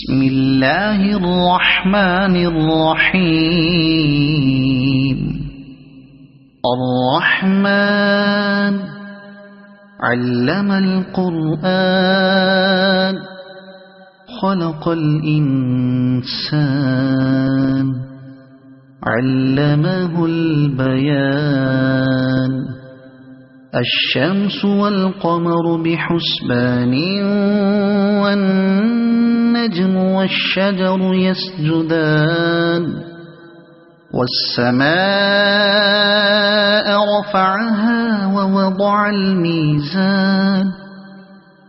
بسم الله الرحمن الرحيم. الرحمن علم القرآن خلق الإنسان علمه البيان. الشمس والقمر بحسبان والنجم والشجر يسجدان. والسماء رفعها ووضع الميزان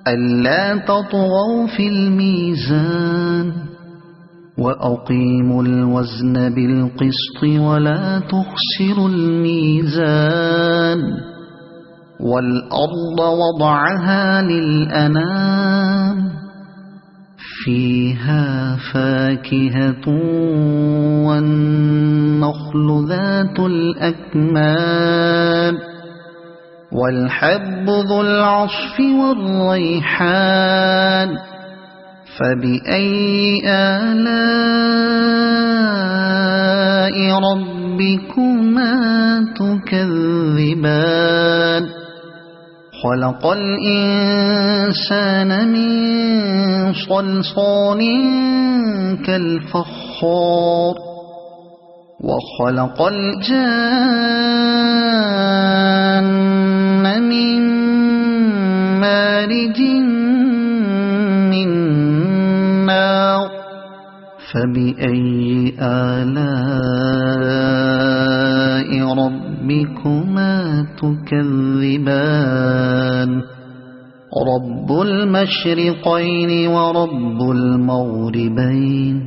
ألا تطغوا في الميزان وأقيموا الوزن بالقسط ولا تخسروا الميزان. والأرض وضعها للأنام فيها فاكهة والنخل ذات الأكمام والحب ذو العصف والريحان. فبأي آلاء ربكما تكذبان. خلق الإنسان من صلصال كالفخار وخلق الجان من مارج من نار. فبأي آلاء ربكما تكذبان. رب المشرقين ورب المغربين.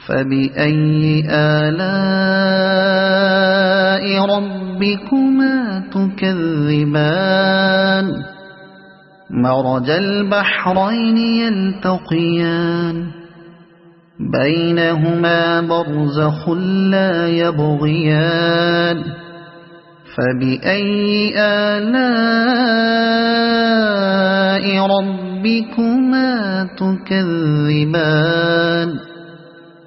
فبأي آلاء ربكما تكذبان. مرج البحرين يلتقيان بينهما برزخ لا يبغيان. فبأي آلاء ربكما تكذبان.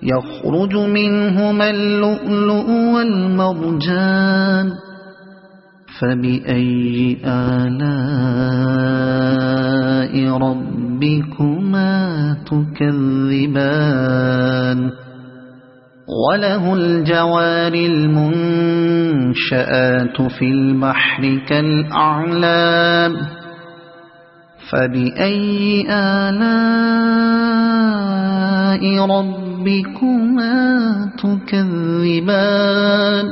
يخرج منهما اللؤلؤ والمرجان. فبأي آلاء ربكما تكذبان. وله الجوار المنشآت في البحر كالأعلام. فبأي آلاء ربكما تكذبان.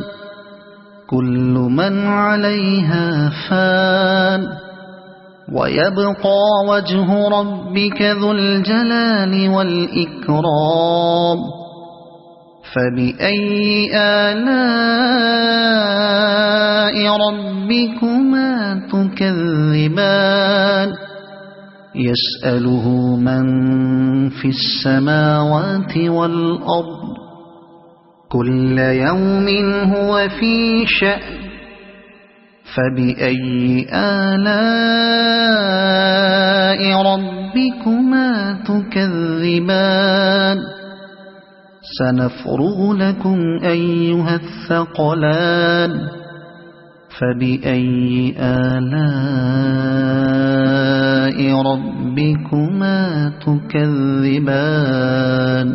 كل من عليها فان ويبقى وجه ربك ذو الجلال والإكرام. فبأي آلاء ربكما تكذبان. يسأله من في السماوات والأرض كل يوم هو في شأن. فبأي آلاء ربكما تكذبان. سنفرغ لكم أيها الثقلان. فبأي آلاء ربكما تكذبان.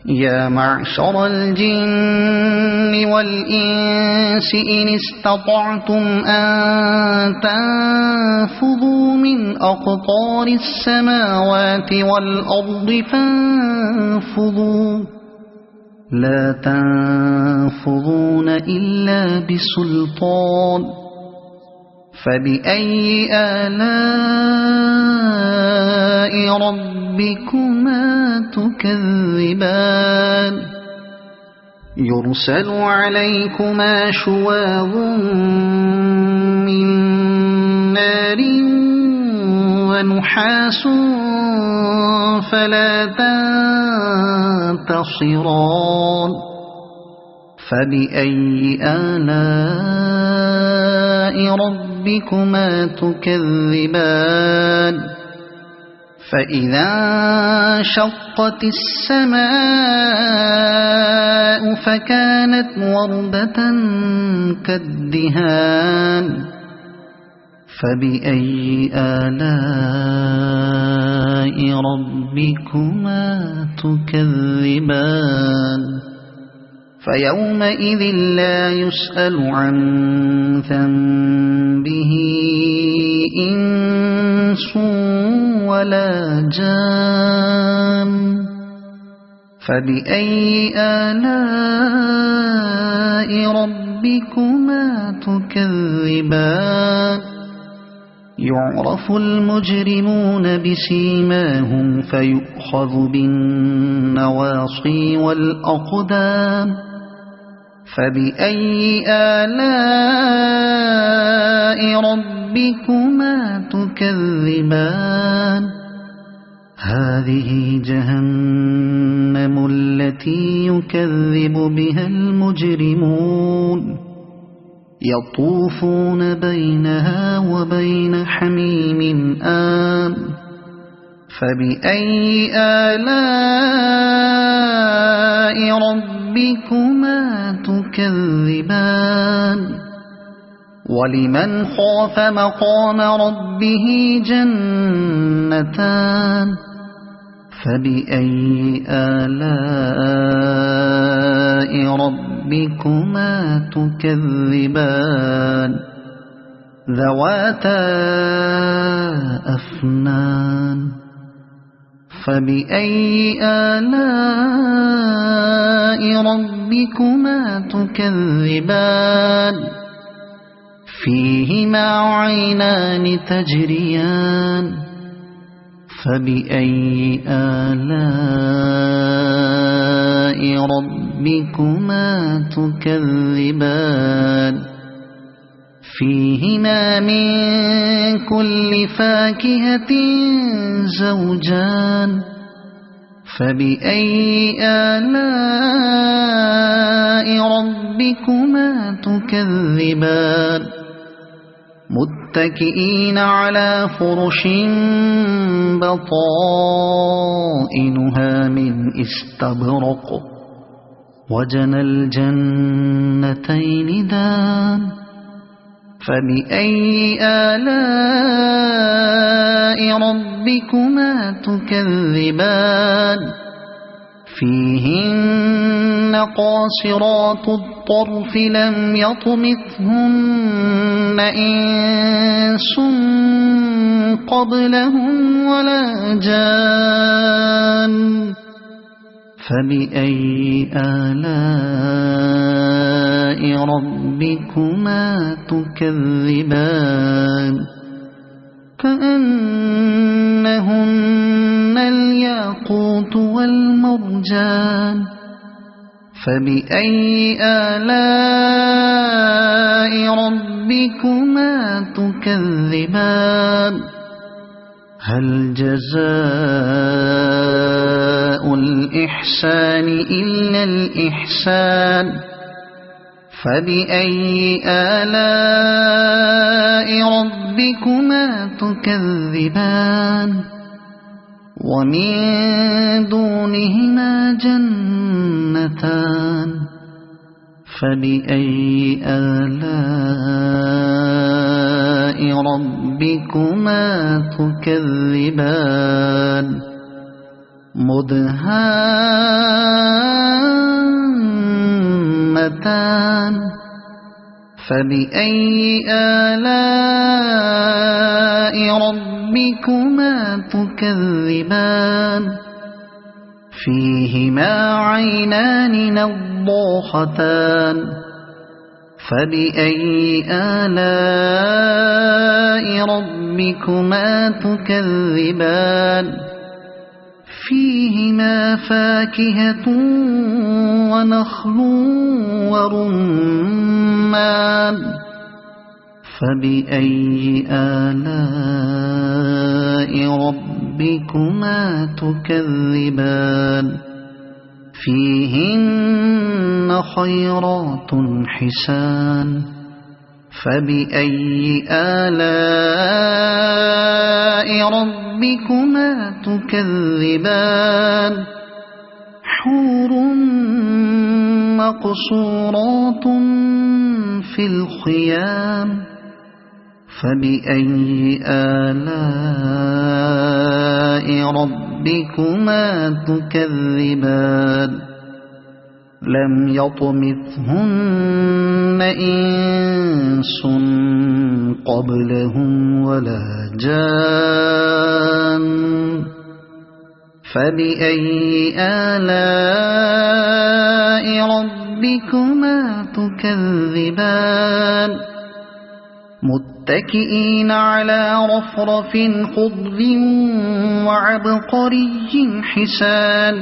يا معشر الجن والإنس إن استطعتم أن تنفذوا من أقطار السماوات والأرض فانفذوا لا تنفذون إلا بسلطان. فبأي آلاء ربكما تكذبان. يرسل عليكما شواظ من نار ونحاس فلا تنتصران. فبأي آلاء ربكما تكذبان. فإذا انشقت السماء فكانت وردة كالدهان فبأي آلاء ربكما تكذبان فيومئذ لا يسأل عن ذنبه إنس ولا جان فبأي آلاء ربكما تكذبان يعرف المجرمون بسيماهم فيؤخذ بالنواصي والأقدام فبأي آلاء ربكما تكذبان هذه جهنم التي يكذب بها المجرمون يطوفون بينها وبين حميم آن فبأي آلاء ربكما تكذبان ولمن خاف مقام ربه جنتان فبأي آلاء ربكما تكذبان ذواتا أفنان فبأي آلاء ربكما تكذبان فيهما عينان تجريان فبأي آلاء ربكما تكذبان فيهما من كل فاكهة زوجان فبأي آلاء ربكما تكذبان متكئين على فرش بطائنها من استبرق وجنى الجنتين دان فبأي آلاء ربكما تكذبان فيهن قاصرات الطرف لم يطمثهن إنس قبلهم ولا جان فبأي آلاء ربكما تكذبان كأنهن الياقوت والمرجان فبأي آلاء ربكما تكذبان هل جزاء الإحسان إلا الإحسان فبأي آلاء ربكما تكذبان ومن دونهما جنتان فبأي آلاء ربكما تكذبان مدهامتان فبأي آلاء ربكما تكذبان فيهما عينان نضاختان فبأي آلاء ربكما تكذبان فيهما فاكهة ونخل ورمان فبأي آلاء ربكما تكذبان فيهن خيرات حسان فبأي آلاء ربكما تكذبان حور مقصورات في الخيام فبأي آلاء ربكما تكذبان لم يطمثهن إنس قبلهم ولا جان فبأي آلاء ربكما تكذبان متكئين على رفرف خضر وعبقري حسان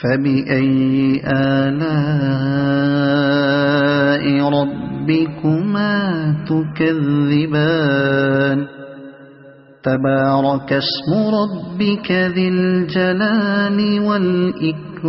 فبأي آلاء ربكما تكذبان تبارك اسم ربك ذي الجلال والإكرام